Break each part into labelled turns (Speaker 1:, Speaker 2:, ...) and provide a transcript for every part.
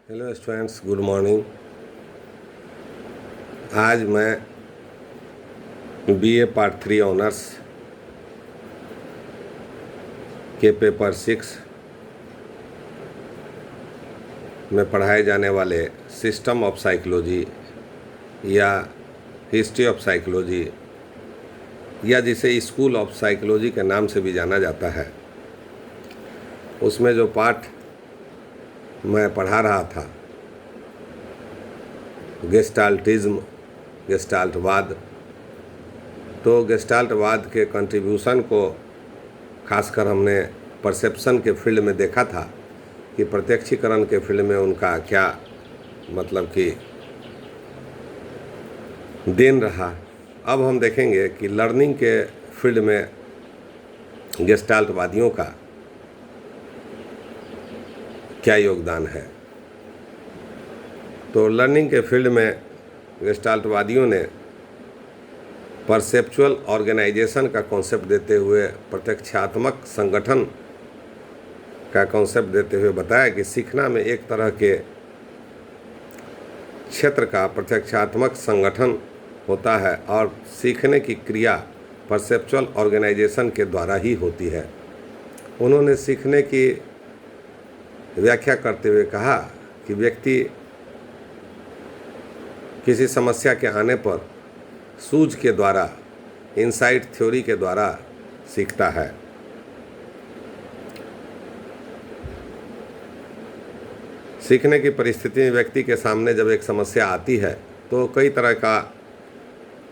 Speaker 1: Hello students, good morning. आज मैं BA part 3 honours के पेपर 6 में पढ़ाए जाने वाले सिस्टम ऑफ साइकोलॉजी या हिस्ट्री ऑफ साइकोलॉजी या जिसे स्कूल ऑफ साइकोलॉजी के नाम से भी जाना जाता है, उसमें जो पाठ मैं पढ़ा रहा था गेस्टाल्टिज्म, गेस्टाल्टवाद, तो गेस्टाल्टवाद के कंट्रीब्यूशन को खासकर हमने परसेप्शन के फील्ड में देखा था कि प्रत्यक्षीकरण के फील्ड में उनका क्या मतलब कि देन रहा। अब हम देखेंगे कि लर्निंग के फील्ड में गेस्टाल्टवादियों का क्या योगदान है। तो लर्निंग के फील्ड में गेस्टाल्टवादियों ने परसेप्चुअल ऑर्गेनाइजेशन का कॉन्सेप्ट देते हुए, प्रत्यक्षात्मक संगठन का कॉन्सेप्ट देते हुए बताया कि सीखना में एक तरह के क्षेत्र का प्रत्यक्षात्मक संगठन होता है और सीखने की क्रिया परसेप्चुअल ऑर्गेनाइजेशन के द्वारा ही होती है। उन्होंने सीखने की व्याख्या करते हुए कहा कि व्यक्ति किसी समस्या के आने पर सूझ के द्वारा, इनसाइट थ्योरी के द्वारा सीखता है। सीखने की परिस्थिति में व्यक्ति के सामने जब एक समस्या आती है तो कई तरह का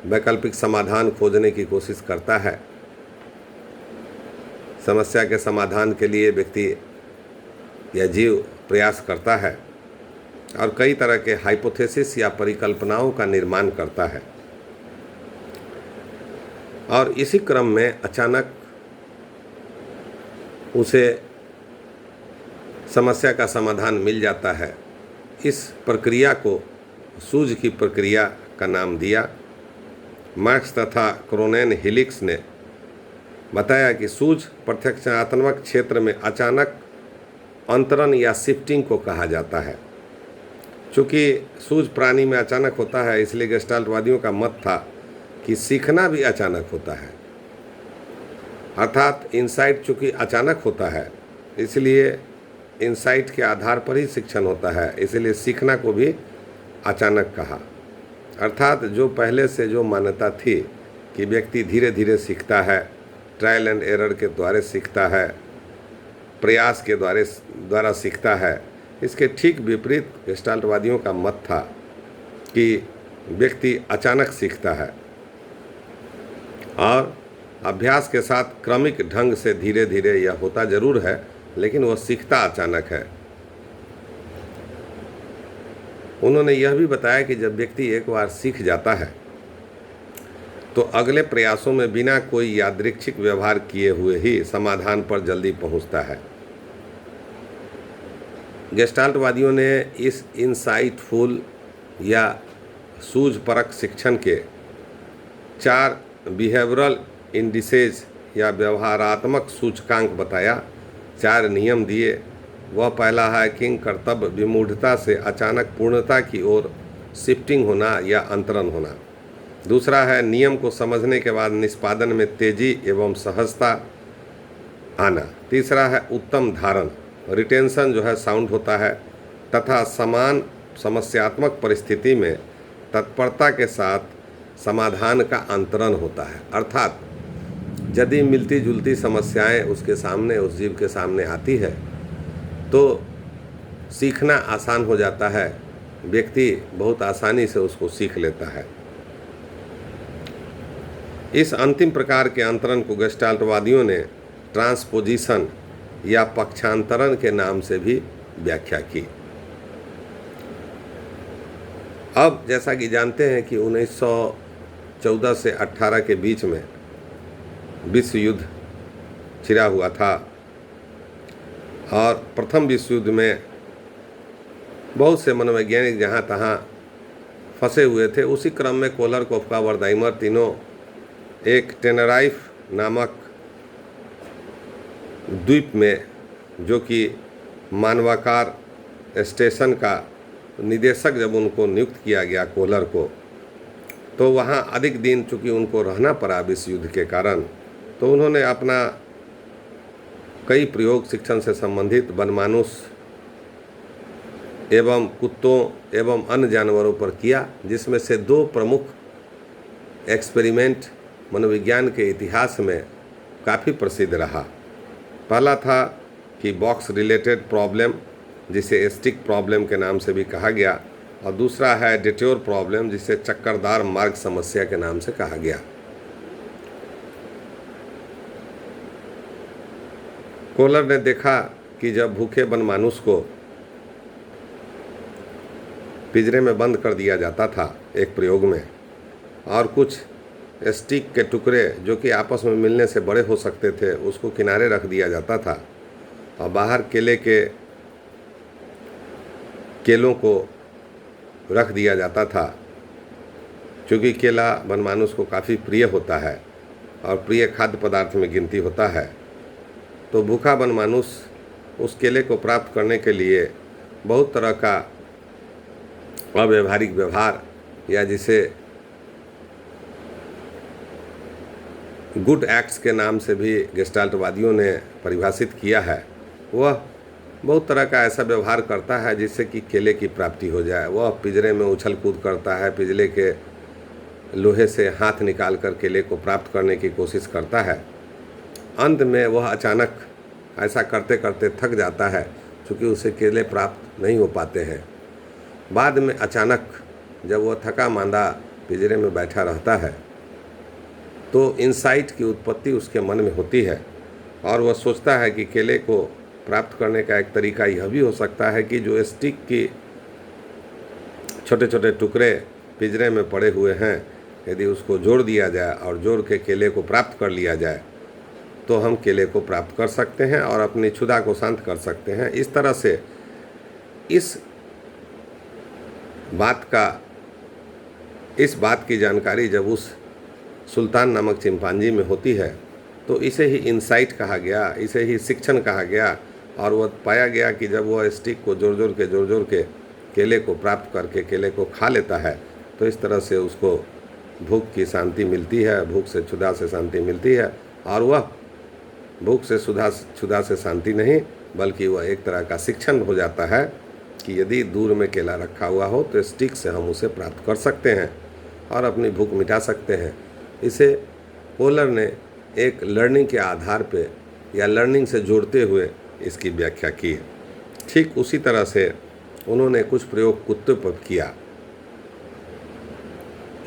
Speaker 1: वैकल्पिक समाधान खोजने की कोशिश करता है। समस्या के समाधान के लिए व्यक्ति या जीव प्रयास करता है और कई तरह के हाइपोथेसिस या परिकल्पनाओं का निर्माण करता है, और इसी क्रम में अचानक उसे समस्या का समाधान मिल जाता है। इस प्रक्रिया को सूझ की प्रक्रिया का नाम दिया। मार्क्स तथा क्रोनेन हिलिक्स ने बताया कि सूझ प्रत्यक्षात्मक क्षेत्र में अचानक अंतरण या शिफ्टिंग को कहा जाता है। चूँकि सूझ प्राणी में अचानक होता है, इसलिए गेस्टाल्टवादियों का मत था कि सीखना भी अचानक होता है, अर्थात इनसाइट चूँकि अचानक होता है इसलिए इनसाइट के आधार पर ही शिक्षण होता है, इसलिए सीखना को भी अचानक कहा। अर्थात जो पहले से जो मान्यता थी कि व्यक्ति धीरे धीरे सीखता है, ट्रायल एंड एरर के द्वारा सीखता है, प्रयास के द्वारा सीखता है, इसके ठीक विपरीत गेस्टाल्टवादियों का मत था कि व्यक्ति अचानक सीखता है और अभ्यास के साथ क्रमिक ढंग से धीरे धीरे यह होता जरूर है, लेकिन वह सीखता अचानक है। उन्होंने यह भी बताया कि जब व्यक्ति एक बार सीख जाता है तो अगले प्रयासों में बिना कोई यादृच्छिक व्यवहार किए हुए ही समाधान पर जल्दी पहुंचता है। गेस्टाल्टवादियों ने इस इनसाइटफुल या सूझपरक शिक्षण के 4 बिहेवियरल इंडिसेज या व्यवहारात्मक सूचकांक बताया, 4 नियम दिए। वह पहला है किंग कर्तव्य विमूढ़ता से अचानक पूर्णता की ओर शिफ्टिंग होना या अंतरण होना। दूसरा है नियम को समझने के बाद निष्पादन में तेजी एवं सहजता आना। तीसरा है उत्तम धारण, रिटेंशन जो है साउंड होता है, तथा समान समस्यात्मक परिस्थिति में तत्परता के साथ समाधान का अंतरण होता है। अर्थात यदि मिलती जुलती समस्याएं उसके सामने, उस जीव के सामने आती है तो सीखना आसान हो जाता है, व्यक्ति बहुत आसानी से उसको सीख लेता है। इस अंतिम प्रकार के अंतरण को गेस्टाल्टवादियों ने ट्रांसपोजिशन या पक्षांतरण के नाम से भी व्याख्या की। अब जैसा कि जानते हैं कि 1914 से 18 के बीच में विश्व युद्ध छिड़ा हुआ था और प्रथम विश्व युद्ध में बहुत से मनोवैज्ञानिक जहाँ तहाँ फंसे हुए थे। उसी क्रम में कोलर, कोफका, वर्दाइमर तीनों एक टेनराइफ नामक द्वीप में, जो कि मानवाकार स्टेशन का निदेशक जब उनको नियुक्त किया गया कोहलर को, तो वहाँ अधिक दिन चूँकि उनको रहना पड़ा विश्व युद्ध के कारण, तो उन्होंने अपना कई प्रयोग शिक्षण से संबंधित वनमानुष एवं कुत्तों एवं अन्य जानवरों पर किया, जिसमें से 2 प्रमुख एक्सपेरिमेंट मनोविज्ञान के इतिहास में काफ़ी प्रसिद्ध रहा। पहला था कि बॉक्स रिलेटेड प्रॉब्लम, जिसे स्टिक प्रॉब्लम के नाम से भी कहा गया, और दूसरा है डिटोर प्रॉब्लम, जिसे चक्करदार मार्ग समस्या के नाम से कहा गया। कोहलर ने देखा कि जब भूखे वनमानुष को पिंजरे में बंद कर दिया जाता था एक प्रयोग में, और कुछ स्टिक के टुकड़े जो कि आपस में मिलने से बड़े हो सकते थे उसको किनारे रख दिया जाता था, और बाहर केलों को रख दिया जाता था। क्योंकि केला वनमानुष को काफ़ी प्रिय होता है और प्रिय खाद्य पदार्थ में गिनती होता है, तो भूखा वनमानुष उस केले को प्राप्त करने के लिए बहुत तरह का अव्यवहारिक व्यवहार, या जिसे गुड एक्ट्स के नाम से भी गेस्टाल्टवादियों ने परिभाषित किया है, वह बहुत तरह का ऐसा व्यवहार करता है जिससे कि केले की प्राप्ति हो जाए। वह पिंजरे में उछल कूद करता है, पिंजरे के लोहे से हाथ निकाल कर केले को प्राप्त करने की कोशिश करता है। अंत में वह अचानक ऐसा करते करते थक जाता है, क्योंकि उसे केले प्राप्त नहीं हो पाते हैं। बाद में अचानक जब वह थका मांदा पिंजरे में बैठा रहता है, तो इंसाइट की उत्पत्ति उसके मन में होती है, और वह सोचता है कि केले को प्राप्त करने का एक तरीका यह भी हो सकता है कि जो स्टिक की छोटे छोटे टुकड़े पिंजरे में पड़े हुए हैं, यदि उसको जोड़ दिया जाए और जोड़ के केले को प्राप्त कर लिया जाए, तो हम केले को प्राप्त कर सकते हैं और अपनी क्षुधा को शांत कर सकते हैं। इस तरह से इस बात की जानकारी जब उस सुल्तान नामक चिंपांजी में होती है, तो इसे ही इंसाइट कहा गया, इसे ही शिक्षण कहा गया। और वह पाया गया कि जब वह स्टिक को जोड़ जोड़ के केले को प्राप्त करके केले को खा लेता है, तो इस तरह से उसको भूख की शांति मिलती है, भूख से क्षुधा से शांति मिलती है। और वह भूख से क्षुधा से शांति नहीं, बल्कि वह एक तरह का शिक्षण हो जाता है कि यदि दूर में केला रखा हुआ हो तो स्टिक से हम उसे प्राप्त कर सकते हैं और अपनी भूख मिटा सकते हैं। इसे कोहलर ने एक लर्निंग के आधार पे या लर्निंग से जोड़ते हुए इसकी व्याख्या की। ठीक उसी तरह से उन्होंने कुछ प्रयोग कुत्ते पर किया।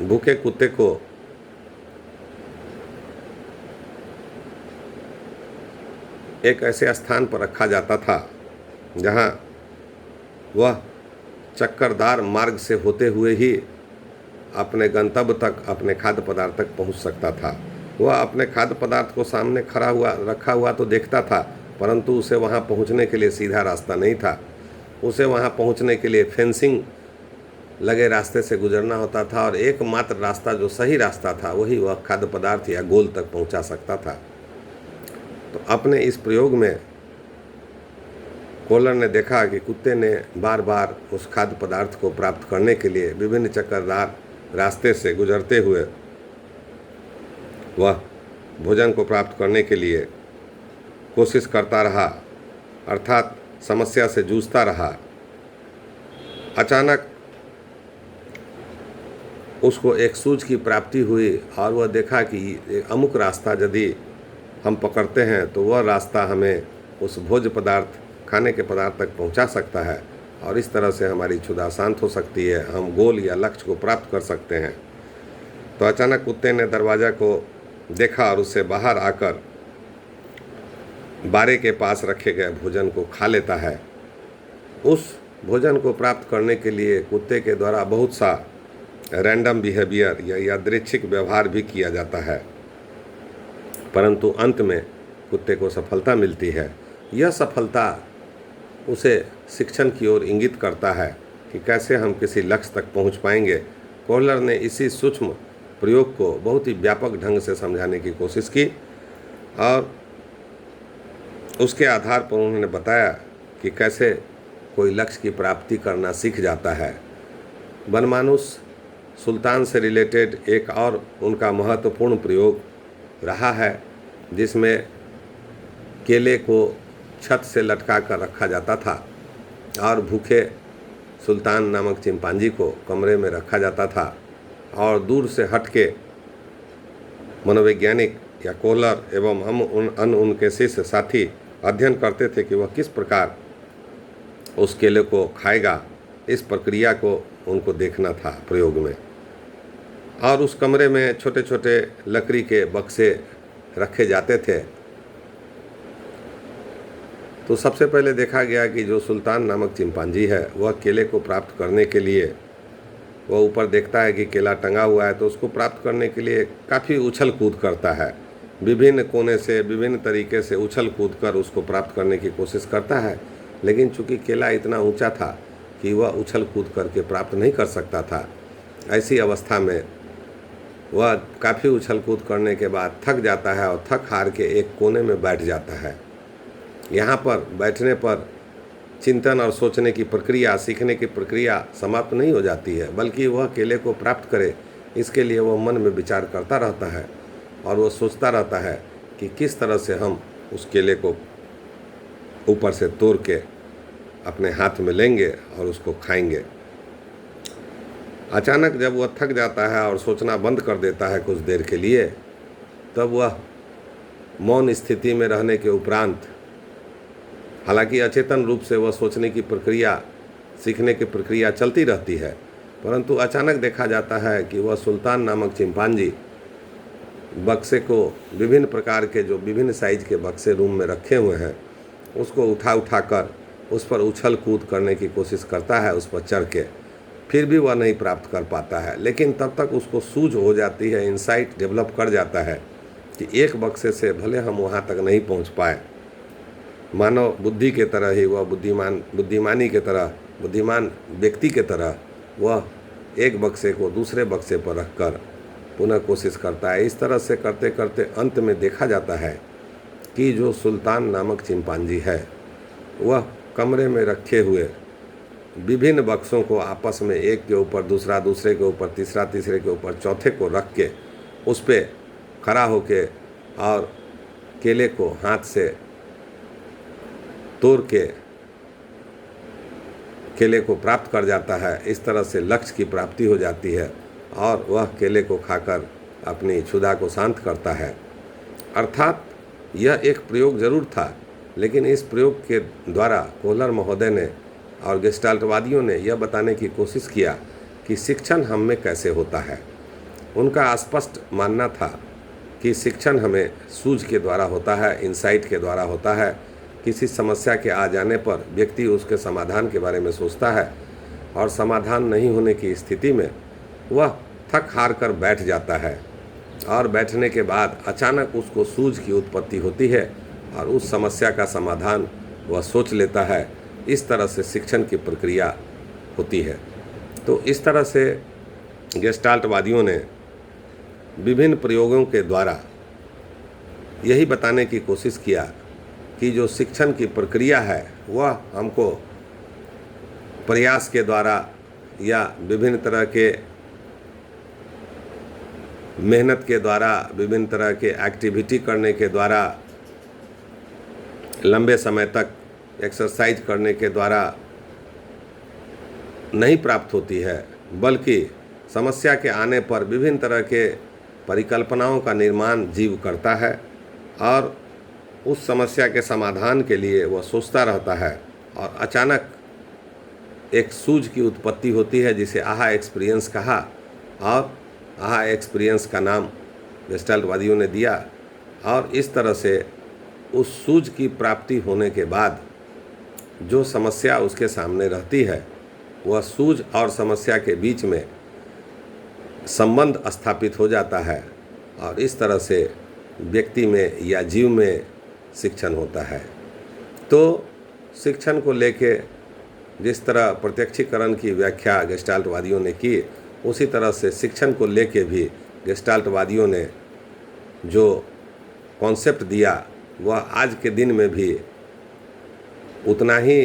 Speaker 1: भूखे कुत्ते को एक ऐसे स्थान पर रखा जाता था जहां वह चक्करदार मार्ग से होते हुए ही अपने गंतव्य तक, अपने खाद्य पदार्थ तक पहुंच सकता था। वह अपने खाद्य पदार्थ को सामने रखा हुआ तो देखता था, परंतु उसे वहां पहुंचने के लिए सीधा रास्ता नहीं था। उसे वहां पहुंचने के लिए फेंसिंग लगे रास्ते से गुजरना होता था, और एकमात्र रास्ता जो सही रास्ता था वही वह खाद्य पदार्थ या गोल तक पहुंचा सकता था। तो अपने इस प्रयोग में कोहलर ने देखा कि कुत्ते ने बार बार उस खाद्य पदार्थ को प्राप्त करने के लिए विभिन्न चक्करदार रास्ते से गुजरते हुए वह भोजन को प्राप्त करने के लिए कोशिश करता रहा, अर्थात समस्या से जूझता रहा। अचानक उसको एक सूझ की प्राप्ति हुई और वह देखा कि अमुक रास्ता यदि हम पकड़ते हैं तो वह रास्ता हमें उस भोज्य पदार्थ, खाने के पदार्थ तक पहुंचा सकता है, और इस तरह से हमारी क्षुधा शांत हो सकती है, हम गोल या लक्ष्य को प्राप्त कर सकते हैं। तो अचानक कुत्ते ने दरवाज़ा को देखा और उससे बाहर आकर बारे के पास रखे गए भोजन को खा लेता है। उस भोजन को प्राप्त करने के लिए कुत्ते के द्वारा बहुत सा रैंडम बिहेवियर या यादृच्छिक व्यवहार भी किया जाता है, परंतु अंत में कुत्ते को सफलता मिलती है। यह सफलता उसे शिक्षण की ओर इंगित करता है कि कैसे हम किसी लक्ष्य तक पहुंच पाएंगे। कोहलर ने इसी सूक्ष्म प्रयोग को बहुत ही व्यापक ढंग से समझाने की कोशिश की, और उसके आधार पर उन्होंने बताया कि कैसे कोई लक्ष्य की प्राप्ति करना सीख जाता है। बनमानुस सुल्तान से रिलेटेड एक और उनका महत्वपूर्ण प्रयोग रहा है, जिसमें केले को छत से लटका कर रखा जाता था और भूखे सुल्तान नामक चिंपांजी को कमरे में रखा जाता था और दूर से हट के मनोवैज्ञानिक या कोहलर एवं हम उनके शिष्य साथी अध्ययन करते थे कि वह किस प्रकार उस केले को खाएगा। इस प्रक्रिया को उनको देखना था प्रयोग में। और उस कमरे में छोटे छोटे लकड़ी के बक्से रखे जाते थे। तो सबसे पहले देखा गया कि जो सुल्तान नामक चिंपांजी है वह केले को प्राप्त करने के लिए, वह ऊपर देखता है कि केला टंगा हुआ है तो उसको प्राप्त करने के लिए काफ़ी उछल कूद करता है, विभिन्न कोने से विभिन्न तरीके से उछल कूद कर उसको प्राप्त करने की कोशिश करता है। लेकिन चूंकि केला इतना ऊंचा था कि वह उछल कूद करके प्राप्त नहीं कर सकता था। ऐसी अवस्था में वह काफ़ी उछल कूद करने के बाद थक जाता है और थक हार के एक कोने में बैठ जाता है। यहाँ पर बैठने पर चिंतन और सोचने की प्रक्रिया, सीखने की प्रक्रिया समाप्त नहीं हो जाती है, बल्कि वह केले को प्राप्त करे इसके लिए वह मन में विचार करता रहता है और वह सोचता रहता है कि किस तरह से हम उस केले को ऊपर से तोड़ के अपने हाथ में लेंगे और उसको खाएंगे। अचानक जब वह थक जाता है और सोचना बंद कर देता है कुछ देर के लिए, तब वह मौन स्थिति में रहने के उपरांत, हालांकि अचेतन रूप से वह सोचने की प्रक्रिया, सीखने की प्रक्रिया चलती रहती है, परंतु अचानक देखा जाता है कि वह सुल्तान नामक चिंपांजी बक्से को, विभिन्न प्रकार के जो विभिन्न साइज के बक्से रूम में रखे हुए हैं, उसको उठा कर उस पर उछल कूद करने की कोशिश करता है, उस पर चढ़ के। फिर भी वह नहीं प्राप्त कर पाता है, लेकिन तब तक उसको सूझ हो जाती है, इंसाइट डेवलप कर जाता है कि एक बक्से से भले हम वहाँ तक नहीं पहुँच पाए, मानव बुद्धि के तरह ही वह बुद्धिमानी के तरह, बुद्धिमान व्यक्ति के तरह वह एक बक्से को दूसरे बक्से पर रखकर पुनः कोशिश करता है। इस तरह से करते करते अंत में देखा जाता है कि जो सुल्तान नामक चिंपांजी है वह कमरे में रखे हुए विभिन्न बक्सों को आपस में एक के ऊपर दूसरा, दूसरे के ऊपर तीसरा, तीसरे के ऊपर चौथे को रख के उस पर खड़ा होके और केले को हाथ से तोड़ के केले को प्राप्त कर जाता है। इस तरह से लक्ष्य की प्राप्ति हो जाती है और वह केले को खाकर अपनी क्षुधा को शांत करता है। अर्थात यह एक प्रयोग जरूर था, लेकिन इस प्रयोग के द्वारा कोहलर महोदय ने और गेस्टाल्टवादियों ने यह बताने की कोशिश किया कि शिक्षण हम में कैसे होता है। उनका स्पष्ट मानना था कि शिक्षण हमें सूझ के द्वारा होता है, इंसाइट के द्वारा होता है। किसी समस्या के आ जाने पर व्यक्ति उसके समाधान के बारे में सोचता है और समाधान नहीं होने की स्थिति में वह थक हार कर बैठ जाता है और बैठने के बाद अचानक उसको सूझ की उत्पत्ति होती है और उस समस्या का समाधान वह सोच लेता है। इस तरह से शिक्षण की प्रक्रिया होती है। तो इस तरह से गेस्टाल्टवादियों ने विभिन्न प्रयोगों के द्वारा यही बताने की कोशिश किया कि जो शिक्षण की प्रक्रिया है वह हमको प्रयास के द्वारा या विभिन्न तरह के मेहनत के द्वारा, विभिन्न तरह के एक्टिविटी करने के द्वारा, लंबे समय तक एक्सरसाइज करने के द्वारा नहीं प्राप्त होती है, बल्कि समस्या के आने पर विभिन्न तरह के परिकल्पनाओं का निर्माण जीव करता है और उस समस्या के समाधान के लिए वह सोचता रहता है और अचानक एक सूझ की उत्पत्ति होती है, जिसे आहा एक्सपीरियंस कहा। और आहा एक्सपीरियंस का नाम गेस्टाल्टवादियों ने दिया। और इस तरह से उस सूझ की प्राप्ति होने के बाद जो समस्या उसके सामने रहती है, वह सूझ और समस्या के बीच में संबंध स्थापित हो जाता है और इस तरह से व्यक्ति में या जीव में शिक्षण होता है। तो शिक्षण को लेके जिस तरह प्रत्यक्षीकरण की व्याख्या गेस्टाल्टवादियों ने की, उसी तरह से शिक्षण को लेके भी गेस्टाल्टवादियों ने जो कॉन्सेप्ट दिया वह आज के दिन में भी उतना ही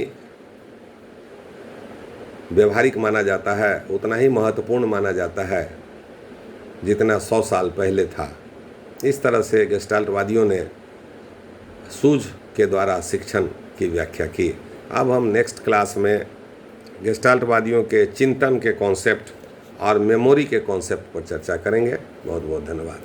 Speaker 1: व्यवहारिक माना जाता है उतना ही महत्वपूर्ण माना जाता है जितना 100 साल पहले था। इस तरह से गेस्टाल्टवादियों ने सूझ के द्वारा शिक्षण की व्याख्या की। अब हम नेक्स्ट क्लास में गेस्टाल्टवादियों के चिंतन के कॉन्सेप्ट और मेमोरी के कॉन्सेप्ट पर चर्चा करेंगे। बहुत बहुत धन्यवाद।